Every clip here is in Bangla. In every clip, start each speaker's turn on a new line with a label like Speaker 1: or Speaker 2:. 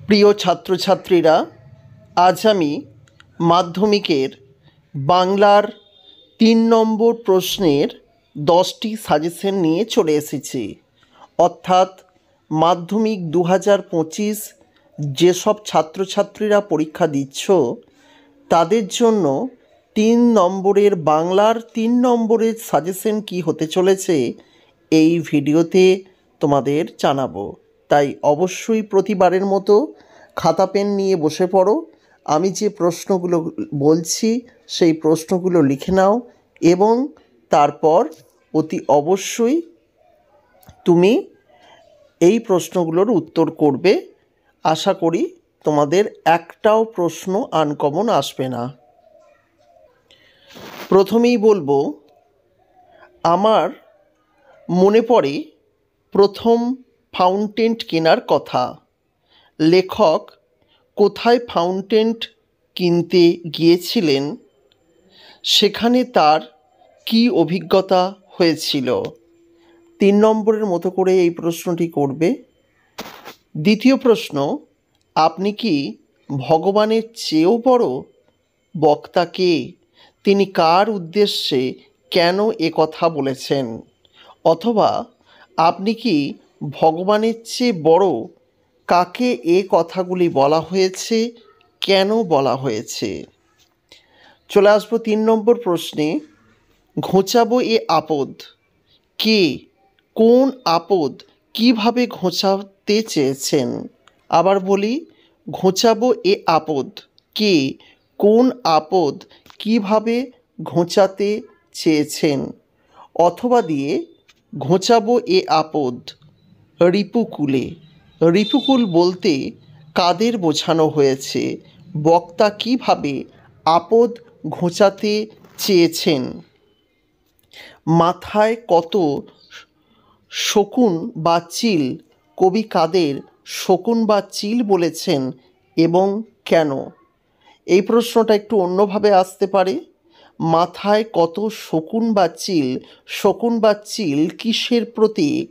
Speaker 1: প্রিয় ছাত্রছাত্রীরা, আজ আমি মাধ্যমিকের বাংলার ৩ নম্বর প্রশ্নের 10টি সাজেশন নিয়ে চলে এসেছি। অর্থাৎ মাধ্যমিক 2025 যেসব ছাত্রছাত্রীরা পরীক্ষা দিচ্ছ তাদের জন্য 3 নম্বরের বাংলার 3 নম্বরের সাজেশন কি হতে চলেছে এই ভিডিওতে তোমাদের জানাবো। তাই অবশ্যই প্রতিবারের মতো খাতা পেন নিয়ে বসে পড়ো। আমি যে প্রশ্নগুলো বলছি সেই প্রশ্নগুলো লিখে নাও এবং তারপর অতি অবশ্যই তুমি এই প্রশ্নগুলোর উত্তর করবে। আশা করি তোমাদের একটাও প্রশ্ন আনকমন আসবে না। প্রথমেই বলবো, আমার মনে পড়ে প্রথম ফাউন্টেন কেনার কথা। লেখক কোথায় ফাউন্টেন কিনতে গিয়েছিলেন, সেখানে তার কী অভিজ্ঞতা হয়েছিল? 3 নম্বরের মতো করে এই প্রশ্নটি করবে। দ্বিতীয় প্রশ্ন, আপনি কি ভগবানের চেয়েও বড়? বক্তা কে? তিনি কার উদ্দেশ্যে কেন কথা বলেছেন? অথবা আপনি কি ভগবানের চেয়ে বড়? কাকে কথাগুলি বলা হয়েছে, কেন বলা হয়েছে? চলে আসবো 3 নম্বর প্রশ্নে। ঘোচাবো আপদ। কে, কোন আপদ কিভাবে ঘোচাতে চেয়েছেন? আবার বলি, ঘোচাবো আপদ। কে, কোন আপদ কিভাবে ঘোচাতে চেয়েছেন? অথবা দিয়ে ঘোচাবো আপদ রিপুকুলে। রিপুকুল বলতে কাদের বোঝানো হয়েছে? বক্তা কিভাবে আপদ ঘোচাতে চেয়েছেন? মাথায় কত শকুন বা চিল? কবি কাদের শকুন বা চিল বলেছেন এবং কেন? এই প্রশ্নটা একটু অন্যভাবে আসতে পারে। মাথায় কত শকুন বা চিল? শকুন বা চিল কিসের প্রতীক?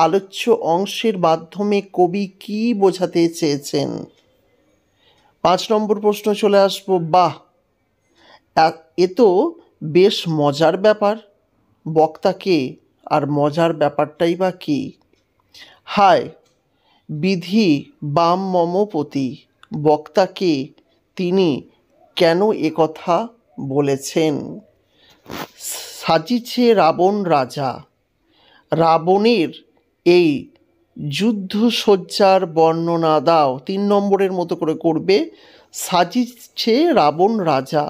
Speaker 1: আলোচ্য অংশের মাধ্যমে কবি কী বোঝাতে চেয়েছেন? 5 নম্বর প্রশ্ন চলে আসবো। বাহ, এ তো বেশ মজার ব্যাপার। বক্তা কে, আর মজার ব্যাপারটাই বা কী? হায় বিধি বাম মমপতি। বক্তা কে? তিনি কেন কথা বলেছেন? সাজিছে রাবণ রাজা। রাবণের এই যুদ্ধসজ্জার বর্ণনা দাও। 3 নম্বরের মতো করে করবে। সাজিছে রাবণ রাজা,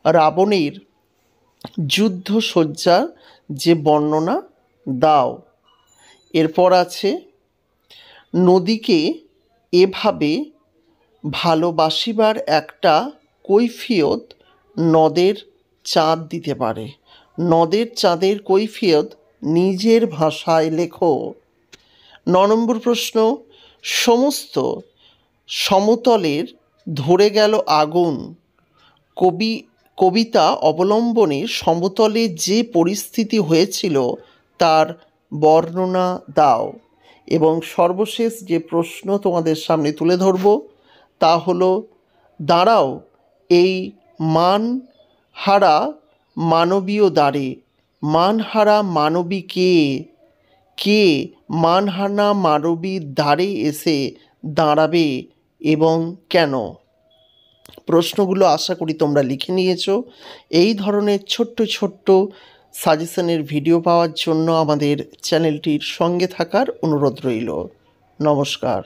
Speaker 1: রাবণের যুদ্ধসজ্জার যে বর্ণনা দাও। এরপর আছে, নদীকে এভাবে ভালোবাসিবার একটা কৈফিয়ত নদের চাঁদ দিতে পারে। নদের চাঁদের কৈফিয়ত নিজের ভাষায় লেখো। 9 নম্বর প্রশ্ন, সমস্ত সমতলের ধরে গেল আগুন। কবিতা অবলম্বনে সমতলে যে পরিস্থিতি হয়েছিল তার বর্ণনা দাও। এবং সর্বশেষ যে প্রশ্ন তোমাদের সামনে তুলে ধরব তা হলো, দাঁড়াও এই মানহারা মানবীয় দ্বারে। মানহারা মানবী কে? কে মানহারা মানবীর দ্বারে এসে দাঁড়াবে এবং কেন? প্রশ্নগুলো আশা করি তোমরা লিখে নিয়েছো। এই ধরনের ছোট্ট ছোট্ট সাজেশনের ভিডিও পাওয়ার জন্য আমাদের চ্যানেলটির সঙ্গে থাকার অনুরোধ রইল। নমস্কার।